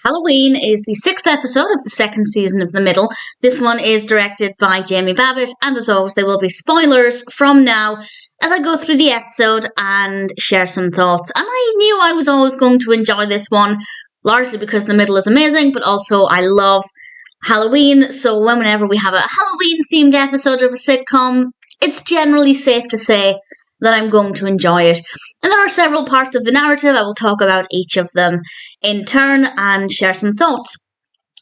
Halloween is the 6th episode of the 2nd season of The Middle. This one is directed by Jamie Babbit, and as always, there will be spoilers from now as I go through the episode and share some thoughts. And I knew I was always going to enjoy this one, largely because The Middle is amazing, but also I love Halloween, so whenever we have a Halloween-themed episode of a sitcom, it's generally safe to say that I'm going to enjoy it. And there are several parts of the narrative. I will talk about each of them in turn and share some thoughts.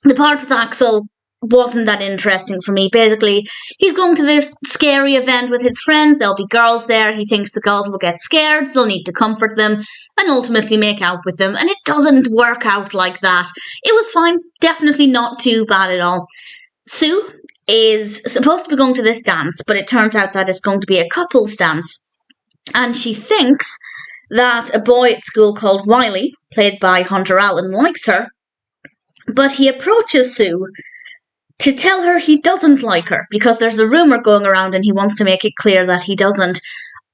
The part with Axel wasn't that interesting for me. Basically, he's going to this scary event with his friends. There'll be girls there. He thinks the girls will get scared. They'll need to comfort them and ultimately make out with them. And it doesn't work out like that. It was fine. Definitely not too bad at all. Sue is supposed to be going to this dance, but it turns out that it's going to be a couple's dance. And she thinks that a boy at school called Wylie, played by Hunter Allan, likes her. But he approaches Sue to tell her he doesn't like her, because there's a rumour going around and he wants to make it clear that he doesn't.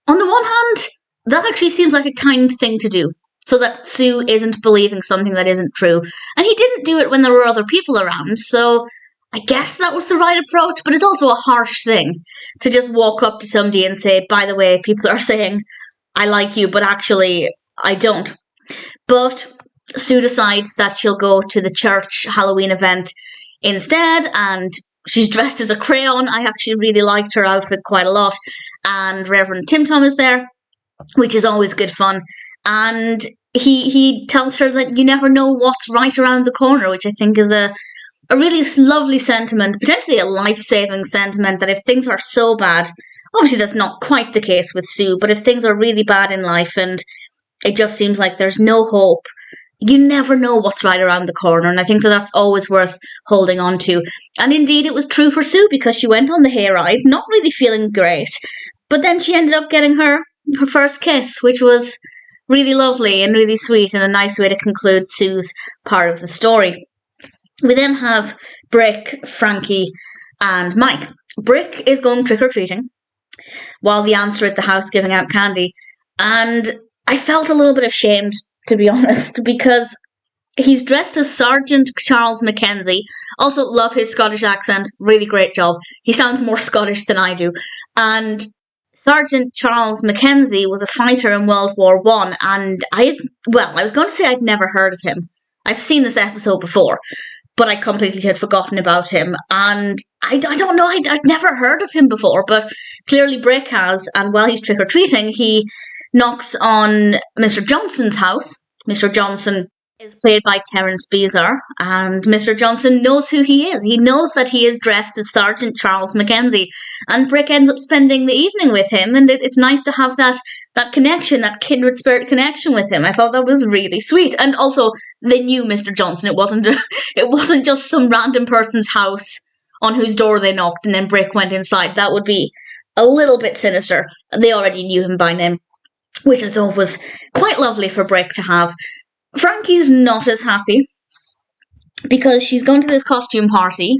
On the one hand, that actually seems like a kind thing to do, so that Sue isn't believing something that isn't true. And he didn't do it when there were other people around, so I guess that was the right approach, but it's also a harsh thing to just walk up to somebody and say, by the way, people are saying, I like you, but actually, I don't. But Sue decides that she'll go to the church Halloween event instead, and she's dressed as a crayon. I actually really liked her outfit quite a lot. And Reverend TimTom is there, which is always good fun. And he tells her that you never know what's right around the corner, which I think is a really lovely sentiment, potentially a life-saving sentiment, that if things are so bad, obviously that's not quite the case with Sue, but if things are really bad in life and it just seems like there's no hope, you never know what's right around the corner, and I think that that's always worth holding on to. And indeed, it was true for Sue, because she went on the hayride, not really feeling great, but then she ended up getting her first kiss, which was really lovely and really sweet, and a nice way to conclude Sue's part of the story. We then have Brick, Frankie, and Mike. Brick is going trick-or-treating, while the aunts are at the house giving out candy. And I felt a little bit ashamed, to be honest, because he's dressed as Sergeant Charles Mackenzie. Also, love his Scottish accent. Really great job. He sounds more Scottish than I do. And Sergeant Charles Mackenzie was a fighter in World War I, and I was going to say I'd never heard of him. I've seen this episode before, but I completely had forgotten about him. And I don't know, I'd never heard of him before, but clearly Brick has. And while he's trick-or-treating, he knocks on Mr. Johnson's house. Mr. Johnson is played by Terrence Beasor, and Mr. Johnson knows who he is. He knows that he is dressed as Sergeant Charles Mackenzie, and Brick ends up spending the evening with him, and it's nice to have that connection, that kindred spirit connection with him. I thought that was really sweet. And also, they knew Mr. Johnson. It wasn't just some random person's house on whose door they knocked and then Brick went inside. That would be a little bit sinister. They already knew him by name, which I thought was quite lovely for Brick to have. Frankie's not as happy, because she's going to this costume party.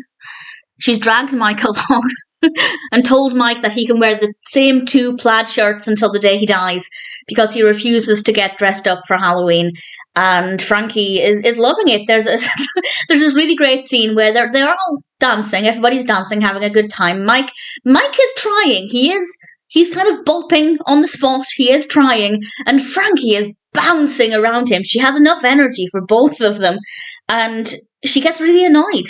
She's dragged Mike along and told Mike that he can wear the same 2 plaid shirts until the day he dies, because he refuses to get dressed up for Halloween. And Frankie is loving it. There's this really great scene where they're all dancing. Everybody's dancing, having a good time. Mike is trying. He's kind of bopping on the spot. He is trying. And Frankie is bouncing around him. She has enough energy for both of them. And she gets really annoyed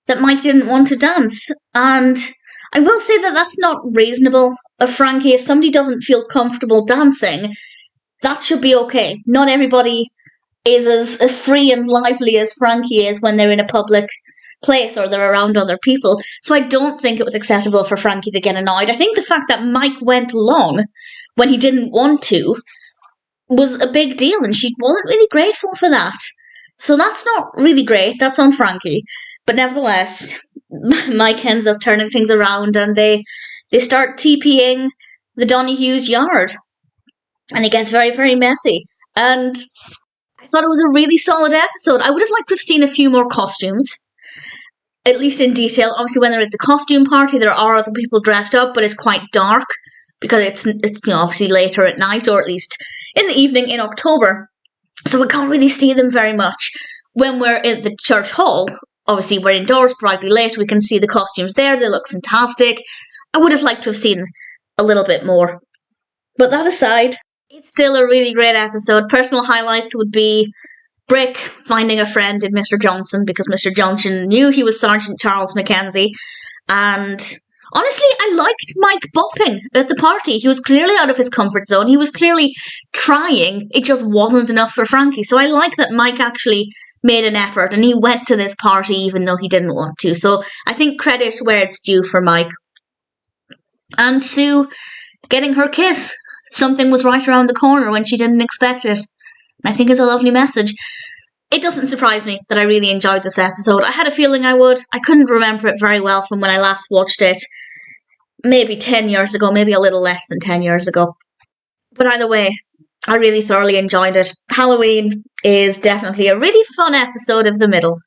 that Mike didn't want to dance. And I will say that that's not reasonable of Frankie. If somebody doesn't feel comfortable dancing, that should be okay. Not everybody is as free and lively as Frankie is when they're in a public place or they're around other people. So I don't think it was acceptable for Frankie to get annoyed. I think the fact that Mike went along when he didn't want to was a big deal, and she wasn't really grateful for that. So that's not really great. That's on Frankie. But nevertheless, Mike ends up turning things around, and they start TPing the Donahue's yard. And it gets very, very messy. And I thought it was a really solid episode. I would have liked to have seen a few more costumes, at least in detail. Obviously, when they're at the costume party, there are other people dressed up, but it's quite dark, because it's obviously later at night, or at least in the evening in October. So we can't really see them very much. when we're in the church hall, obviously we're indoors, brightly lit, we can see the costumes there, they look fantastic. I would have liked to have seen a little bit more. But that aside, it's still a really great episode. Personal highlights would be Brick finding a friend in Mr. Johnson, because Mr. Johnson knew he was Sergeant Charles Mackenzie. And honestly, I liked Mike bopping at the party. He was clearly out of his comfort zone. He was clearly trying. It just wasn't enough for Frankie. So I like that Mike actually made an effort and he went to this party even though he didn't want to. So I think credit where it's due for Mike. And Sue getting her kiss. Something was right around the corner when she didn't expect it. And I think it's a lovely message. It doesn't surprise me that I really enjoyed this episode. I had a feeling I would. I couldn't remember it very well from when I last watched it. Maybe 10 years ago, maybe a little less than 10 years ago. But either way, I really thoroughly enjoyed it. Halloween is definitely a really fun episode of The Middle.